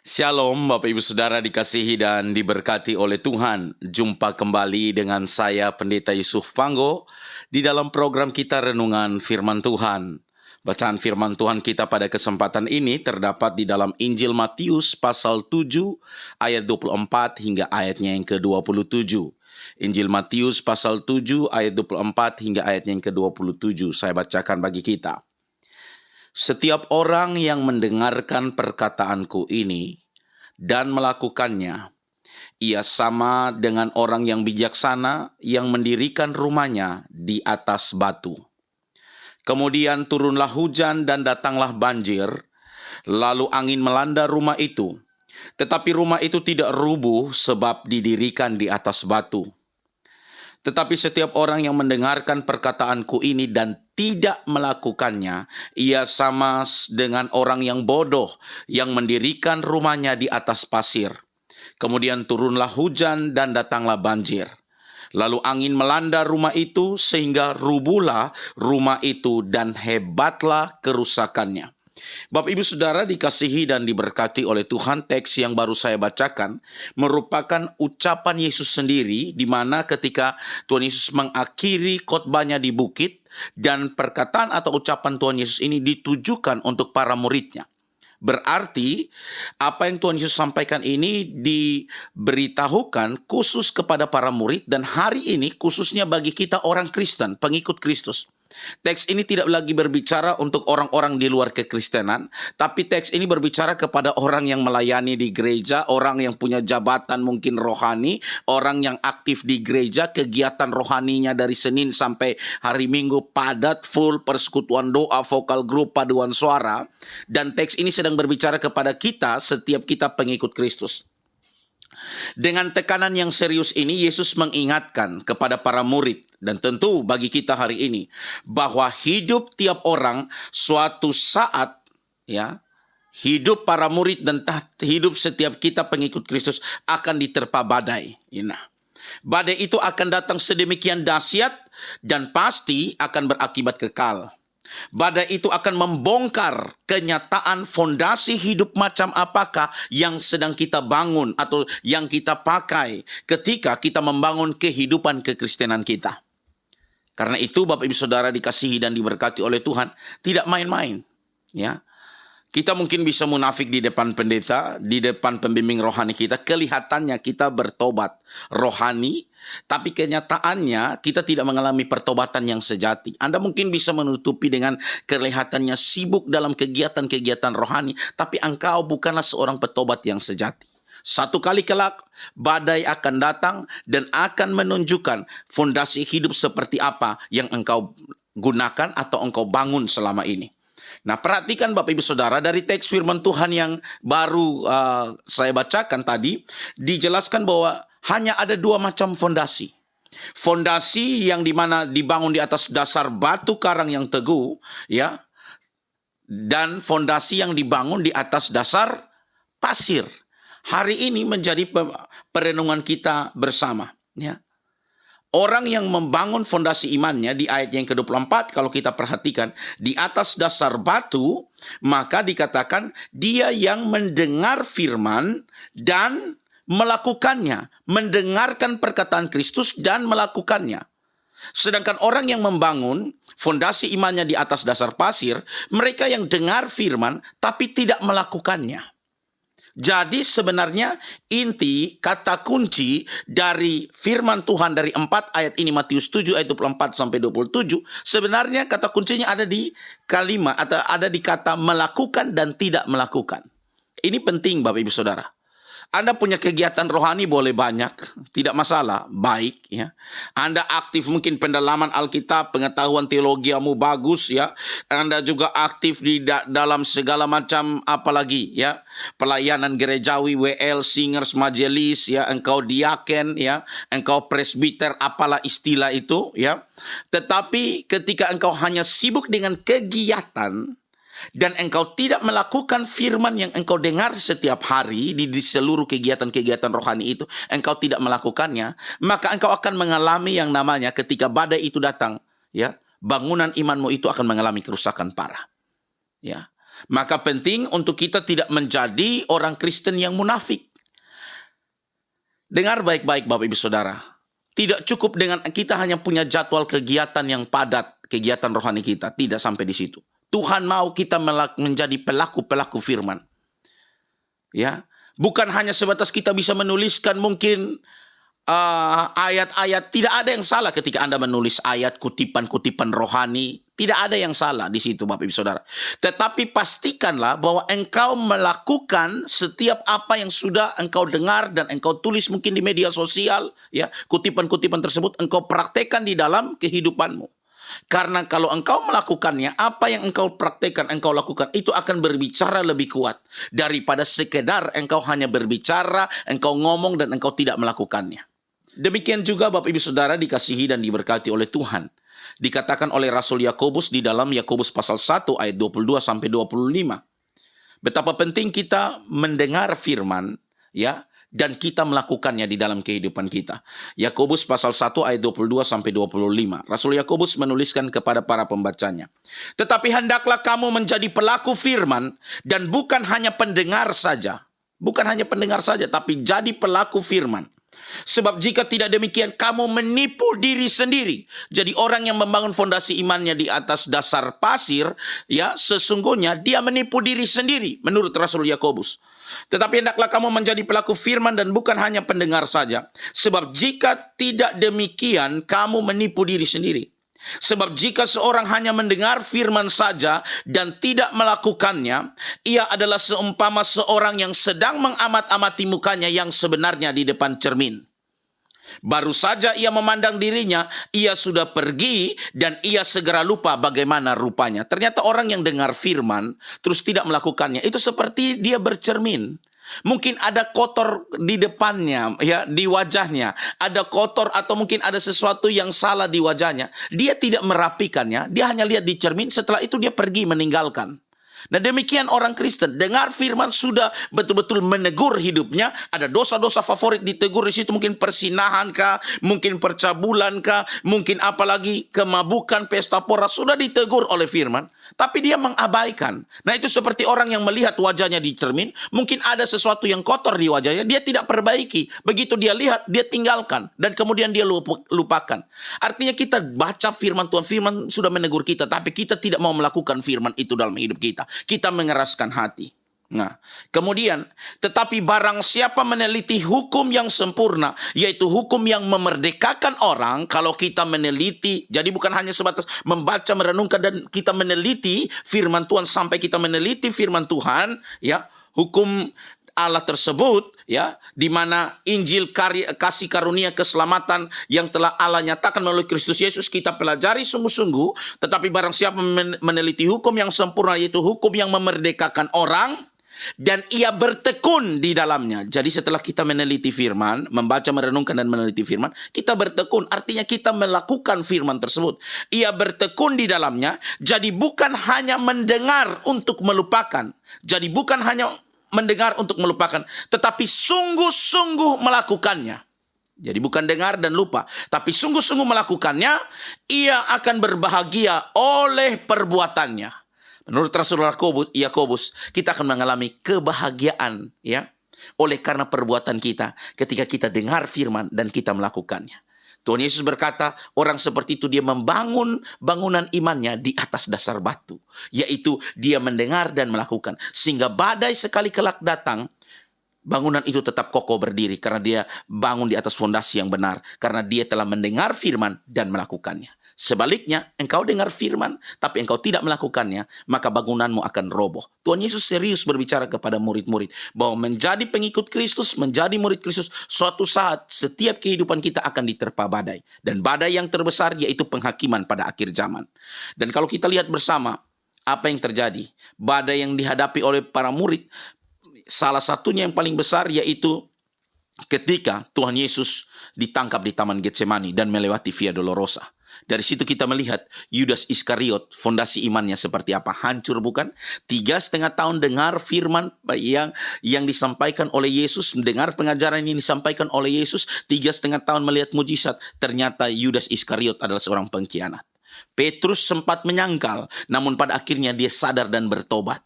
Shalom Bapak Ibu Saudara dikasihi dan diberkati oleh Tuhan. Jumpa kembali dengan saya Pendeta Yusuf Panggo di dalam program kita Renungan Firman Tuhan. Bacaan firman Tuhan kita pada kesempatan ini terdapat di dalam Injil Matius pasal 7 ayat 24 hingga ayatnya yang ke-27. Injil Matius pasal 7 ayat 24 hingga ayatnya yang ke-27. Saya bacakan bagi kita. Setiap orang yang mendengarkan perkataanku ini dan melakukannya, ia sama dengan orang yang bijaksana yang mendirikan rumahnya di atas batu. Kemudian turunlah hujan dan datanglah banjir, lalu angin melanda rumah itu. Tetapi rumah itu tidak rubuh sebab didirikan di atas batu. Tetapi setiap orang yang mendengarkan perkataanku ini dan tidak melakukannya, ia sama dengan orang yang bodoh yang mendirikan rumahnya di atas pasir. Kemudian turunlah hujan dan datanglah banjir. Lalu angin melanda rumah itu sehingga rubuhlah rumah itu dan hebatlah kerusakannya. Bapak Ibu Saudara dikasihi dan diberkati oleh Tuhan, teks yang baru saya bacakan merupakan ucapan Yesus sendiri, di mana ketika Tuhan Yesus mengakhiri khotbahnya di bukit, dan perkataan atau ucapan Tuhan Yesus ini ditujukan untuk para muridnya. Berarti apa yang Tuhan Yesus sampaikan ini diberitahukan khusus kepada para murid, dan hari ini khususnya bagi kita orang Kristen, pengikut Kristus. Teks ini tidak lagi berbicara untuk orang-orang di luar kekristenan, tapi teks ini berbicara kepada orang yang melayani di gereja, orang yang punya jabatan mungkin rohani, orang yang aktif di gereja, kegiatan rohaninya dari Senin sampai hari Minggu padat, full, persekutuan doa, vokal grup, paduan suara. Dan teks ini sedang berbicara kepada kita, setiap kita pengikut Kristus. Dengan tekanan yang serius ini, Yesus mengingatkan kepada para murid dan tentu bagi kita hari ini bahwa hidup tiap orang suatu saat, hidup para murid dan hidup setiap kita pengikut Kristus akan diterpa badai. Badai itu akan datang sedemikian dahsyat dan pasti akan berakibat kekal. Badai itu akan membongkar kenyataan fondasi hidup macam apakah yang sedang kita bangun atau yang kita pakai ketika kita membangun kehidupan kekristenan kita. Karena itu Bapak Ibu Saudara dikasihi dan diberkati oleh Tuhan, tidak main-main. Kita mungkin bisa munafik di depan pendeta, di depan pembimbing rohani kita, kelihatannya kita bertobat rohani, tapi kenyataannya kita tidak mengalami pertobatan yang sejati. Anda mungkin bisa menutupi dengan kelihatannya sibuk dalam kegiatan-kegiatan rohani, tapi engkau bukanlah seorang petobat yang sejati. Satu kali kelak, badai akan datang dan akan menunjukkan fondasi hidup seperti apa yang engkau gunakan atau engkau bangun selama ini. Nah, perhatikan Bapak Ibu Saudara, dari teks firman Tuhan yang baru saya bacakan tadi, dijelaskan bahwa hanya ada dua macam fondasi. Fondasi yang dimana dibangun di atas dasar batu karang yang teguh, dan fondasi yang dibangun di atas dasar pasir. Hari ini menjadi perenungan kita bersama. Orang yang membangun fondasi imannya di ayat yang ke-24, kalau kita perhatikan, di atas dasar batu, maka dikatakan dia yang mendengar firman dan melakukannya. Mendengarkan perkataan Kristus dan melakukannya. Sedangkan orang yang membangun fondasi imannya di atas dasar pasir, mereka yang dengar firman tapi tidak melakukannya. Jadi sebenarnya inti kata kunci dari firman Tuhan dari 4 ayat ini, Matius 7 ayat 24 sampai 27, sebenarnya kata kuncinya ada di kalimat atau ada di kata melakukan dan tidak melakukan. Ini penting Bapak Ibu Saudara. Anda punya kegiatan rohani boleh banyak, tidak masalah, baik Anda aktif mungkin pendalaman Alkitab, pengetahuan teologiamu bagus Anda juga aktif di dalam segala macam apalagi pelayanan gerejawi, WL, singers, majelis engkau diaken engkau presbiter, apalah istilah itu Tetapi ketika engkau hanya sibuk dengan kegiatan dan engkau tidak melakukan firman yang engkau dengar setiap hari di seluruh kegiatan-kegiatan rohani itu, engkau tidak melakukannya, maka engkau akan mengalami yang namanya ketika badai itu datang, bangunan imanmu itu akan mengalami kerusakan parah. Maka penting untuk kita tidak menjadi orang Kristen yang munafik. Dengar baik-baik Bapak Ibu Saudara. Tidak cukup dengan kita hanya punya jadwal kegiatan yang padat, kegiatan rohani kita. Tidak sampai di situ. Tuhan mau kita menjadi pelaku-pelaku firman. Ya, bukan hanya sebatas kita bisa menuliskan mungkin ayat-ayat. Tidak ada yang salah ketika Anda menulis ayat, kutipan-kutipan rohani. Tidak ada yang salah di situ Bapak Ibu Saudara. Tetapi pastikanlah bahwa engkau melakukan setiap apa yang sudah engkau dengar dan engkau tulis mungkin di media sosial, ya, kutipan-kutipan tersebut engkau praktekkan di dalam kehidupanmu. Karena kalau engkau melakukannya, apa yang engkau praktekkan, engkau lakukan, itu akan berbicara lebih kuat daripada sekedar engkau hanya berbicara, engkau ngomong dan engkau tidak melakukannya. Demikian juga Bapak Ibu Saudara dikasihi dan diberkati oleh Tuhan. Dikatakan oleh Rasul Yakobus di dalam Yakobus pasal 1 ayat 22 sampai 25. Betapa penting kita mendengar firman, ya, dan kita melakukannya di dalam kehidupan kita. Yakobus pasal 1 ayat 22 sampai 25. Rasul Yakobus menuliskan kepada para pembacanya, "Tetapi hendaklah kamu menjadi pelaku firman dan bukan hanya pendengar saja." Bukan hanya pendengar saja, tapi jadi pelaku firman. Sebab jika tidak demikian, kamu menipu diri sendiri. Jadi orang yang membangun fondasi imannya di atas dasar pasir, ya, sesungguhnya dia menipu diri sendiri, menurut Rasul Yakobus. Tetapi hendaklah kamu menjadi pelaku firman dan bukan hanya pendengar saja. Sebab jika tidak demikian, kamu menipu diri sendiri. Sebab jika seorang hanya mendengar firman saja dan tidak melakukannya, ia adalah seumpama seorang yang sedang mengamat-amati mukanya yang sebenarnya di depan cermin. Baru saja ia memandang dirinya, ia sudah pergi dan ia segera lupa bagaimana rupanya. Ternyata orang yang dengar firman terus tidak melakukannya, itu seperti dia bercermin. Mungkin ada kotor di depannya, ya, di wajahnya. Ada kotor atau mungkin ada sesuatu yang salah di wajahnya. Dia tidak merapikannya, dia hanya lihat di cermin, setelah itu dia pergi meninggalkan. Nah demikian orang Kristen, dengar firman sudah betul-betul menegur hidupnya, ada dosa-dosa favorit ditegur di situ, mungkin persinahan kah, mungkin percabulan kah, mungkin apalagi kemabukan, pesta pora, sudah ditegur oleh firman, tapi dia mengabaikan. Nah itu seperti orang yang melihat wajahnya di cermin, mungkin ada sesuatu yang kotor di wajahnya, dia tidak perbaiki, begitu dia lihat, dia tinggalkan, dan kemudian dia lupakan. Artinya kita baca firman Tuhan, firman sudah menegur kita, tapi kita tidak mau melakukan firman itu dalam hidup kita. Kita mengeraskan hati. Nah, kemudian, tetapi barang siapa meneliti hukum yang sempurna, yaitu hukum yang memerdekakan orang, kalau kita meneliti, jadi bukan hanya sebatas membaca, merenungkan, dan kita meneliti firman Tuhan, sampai kita meneliti firman Tuhan, ya, hukum Allah tersebut, ya, di mana Injil kasih karunia keselamatan yang telah Allah nyatakan melalui Kristus Yesus, kita pelajari sungguh-sungguh. Tetapi barang siapa meneliti hukum yang sempurna, yaitu hukum yang memerdekakan orang, dan ia bertekun di dalamnya. Jadi setelah kita meneliti firman, membaca, merenungkan, dan meneliti firman, kita bertekun, artinya kita melakukan firman tersebut. Ia bertekun di dalamnya, jadi bukan hanya mendengar untuk melupakan. Jadi bukan hanya mendengar untuk melupakan, tetapi sungguh-sungguh melakukannya. Jadi bukan dengar dan lupa, tapi sungguh-sungguh melakukannya, ia akan berbahagia oleh perbuatannya. Menurut Rasul Yakobus, kita akan mengalami kebahagiaan, ya, oleh karena perbuatan kita ketika kita dengar firman dan kita melakukannya. Tuhan Yesus berkata, orang seperti itu dia membangun bangunan imannya di atas dasar batu. Yaitu dia mendengar dan melakukan. Sehingga badai sekali kelak datang, bangunan itu tetap kokoh berdiri. Karena dia bangun di atas fondasi yang benar. Karena dia telah mendengar firman dan melakukannya. Sebaliknya, engkau dengar firman, tapi engkau tidak melakukannya, maka bangunanmu akan roboh. Tuhan Yesus serius berbicara kepada murid-murid, bahwa menjadi pengikut Kristus, menjadi murid Kristus, suatu saat setiap kehidupan kita akan diterpa badai. Dan badai yang terbesar yaitu penghakiman pada akhir zaman. Dan kalau kita lihat bersama, apa yang terjadi? Badai yang dihadapi oleh para murid, salah satunya yang paling besar yaitu ketika Tuhan Yesus ditangkap di Taman Getsemani dan melewati Via Dolorosa. Dari situ kita melihat Yudas Iskariot, fondasi imannya seperti apa, hancur bukan? 3,5 tahun dengar firman yang disampaikan oleh Yesus, mendengar pengajaran ini disampaikan oleh Yesus, 3,5 tahun melihat mujizat, ternyata Yudas Iskariot adalah seorang pengkhianat. Petrus sempat menyangkal, namun pada akhirnya dia sadar dan bertobat.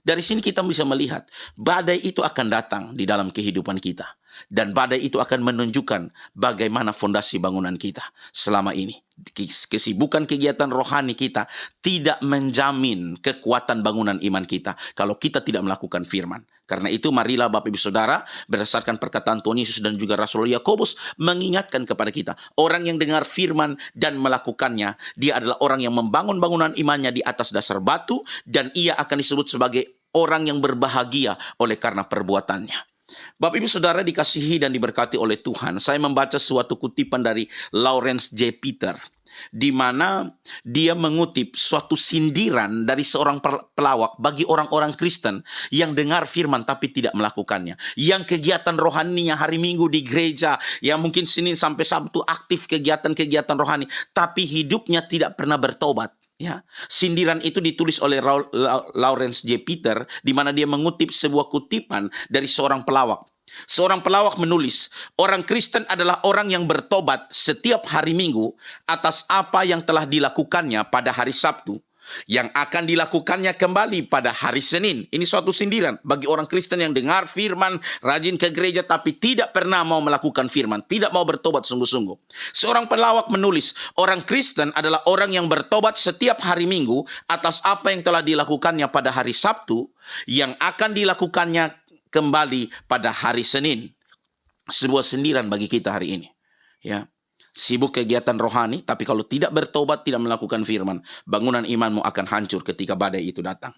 Dari sini kita bisa melihat badai itu akan datang di dalam kehidupan kita. Dan badai itu akan menunjukkan bagaimana fondasi bangunan kita selama ini. Kesibukan kegiatan rohani kita tidak menjamin kekuatan bangunan iman kita kalau kita tidak melakukan firman. Karena itu marilah Bapak Ibu Saudara, berdasarkan perkataan Tuhan Yesus dan juga Rasul Yakobus mengingatkan kepada kita, orang yang dengar firman dan melakukannya, dia adalah orang yang membangun bangunan imannya di atas dasar batu, dan ia akan disebut sebagai orang yang berbahagia oleh karena perbuatannya. Bapak Ibu Saudara dikasihi dan diberkati oleh Tuhan, saya membaca suatu kutipan dari Lawrence J. Peter, di mana dia mengutip suatu sindiran dari seorang pelawak bagi orang-orang Kristen yang dengar firman tapi tidak melakukannya, yang kegiatan rohaninya hari Minggu di gereja, yang mungkin Senin sampai Sabtu aktif kegiatan-kegiatan rohani, tapi hidupnya tidak pernah bertobat. Ya, sindiran itu ditulis oleh Lawrence J. Peter, di mana dia mengutip sebuah kutipan dari seorang pelawak. Seorang pelawak menulis, orang Kristen adalah orang yang bertobat setiap hari Minggu atas apa yang telah dilakukannya pada hari Sabtu, yang akan dilakukannya kembali pada hari Senin. Ini suatu sindiran bagi orang Kristen yang dengar firman, rajin ke gereja, tapi tidak pernah mau melakukan firman, tidak mau bertobat sungguh-sungguh. Seorang pelawak menulis, orang Kristen adalah orang yang bertobat setiap hari Minggu atas apa yang telah dilakukannya pada hari Sabtu, yang akan dilakukannya kembali pada hari Senin. Sebuah sindiran bagi kita hari ini. Ya, sibuk kegiatan rohani, tapi kalau tidak bertobat, tidak melakukan firman, bangunan imanmu akan hancur ketika badai itu datang.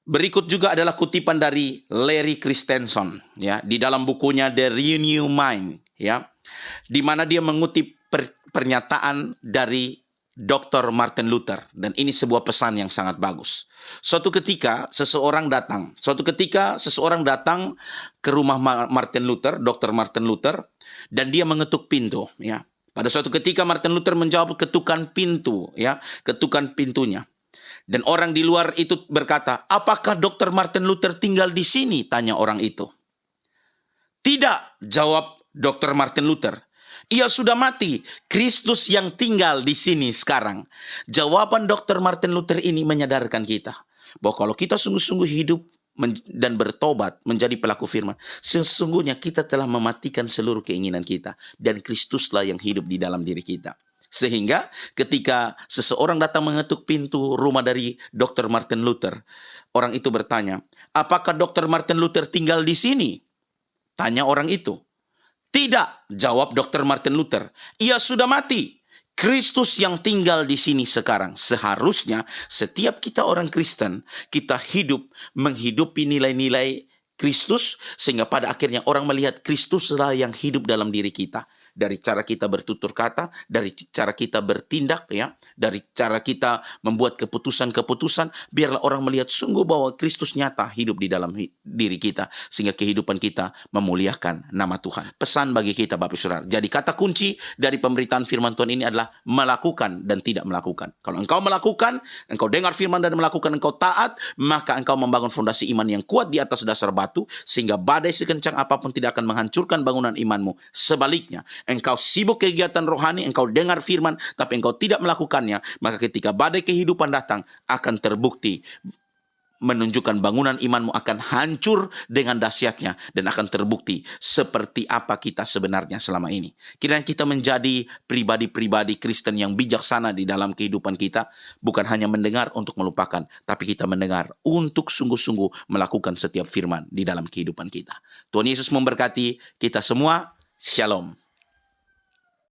Berikut juga adalah kutipan dari Larry Christensen, ya, di dalam bukunya The Renew Mind, ya, di mana dia mengutip pernyataan dari Dr. Martin Luther, dan ini sebuah pesan yang sangat bagus. Suatu ketika seseorang datang ke rumah Martin Luther, Dr. Martin Luther, dan dia mengetuk pintu, ya. Pada suatu ketika Martin Luther menjawab ketukan pintu, ya, ketukan pintunya. Dan orang di luar itu berkata, "Apakah Dr. Martin Luther tinggal di sini?" tanya orang itu. "Tidak," jawab Dr. Martin Luther. "Ia sudah mati. Kristus yang tinggal di sini sekarang." Jawaban Dr. Martin Luther ini menyadarkan kita bahwa kalau kita sungguh-sungguh hidup dan bertobat menjadi pelaku firman, sesungguhnya kita telah mematikan seluruh keinginan kita, dan Kristuslah yang hidup di dalam diri kita. Sehingga ketika seseorang datang mengetuk pintu rumah dari Dr. Martin Luther, orang itu bertanya, "Apakah Dr. Martin Luther tinggal di sini?" Tanya orang itu. "Tidak," jawab Dr. Martin Luther. "Ia sudah mati. Kristus yang tinggal di sini sekarang." Seharusnya setiap kita orang Kristen, kita hidup menghidupi nilai-nilai Kristus, sehingga pada akhirnya orang melihat Kristuslah yang hidup dalam diri kita. Dari cara kita bertutur kata, dari cara kita bertindak, ya, dari cara kita membuat keputusan-keputusan, biarlah orang melihat sungguh bahwa Kristus nyata hidup di dalam diri kita, sehingga kehidupan kita memuliakan nama Tuhan. Pesan bagi kita Bapak Saudara. Jadi kata kunci dari pemberitaan firman Tuhan ini adalah melakukan dan tidak melakukan. Kalau engkau melakukan, engkau dengar firman dan melakukan, engkau taat, maka engkau membangun fondasi iman yang kuat di atas dasar batu, sehingga badai sekencang apapun tidak akan menghancurkan bangunan imanmu. Sebaliknya, engkau sibuk kegiatan rohani, engkau dengar firman, tapi engkau tidak melakukannya, maka ketika badai kehidupan datang, akan terbukti menunjukkan bangunan imanmu akan hancur dengan dahsyatnya, dan akan terbukti seperti apa kita sebenarnya selama ini. Kiranya kita menjadi pribadi-pribadi Kristen yang bijaksana di dalam kehidupan kita, bukan hanya mendengar untuk melupakan, tapi kita mendengar untuk sungguh-sungguh melakukan setiap firman di dalam kehidupan kita. Tuhan Yesus memberkati kita semua. Shalom.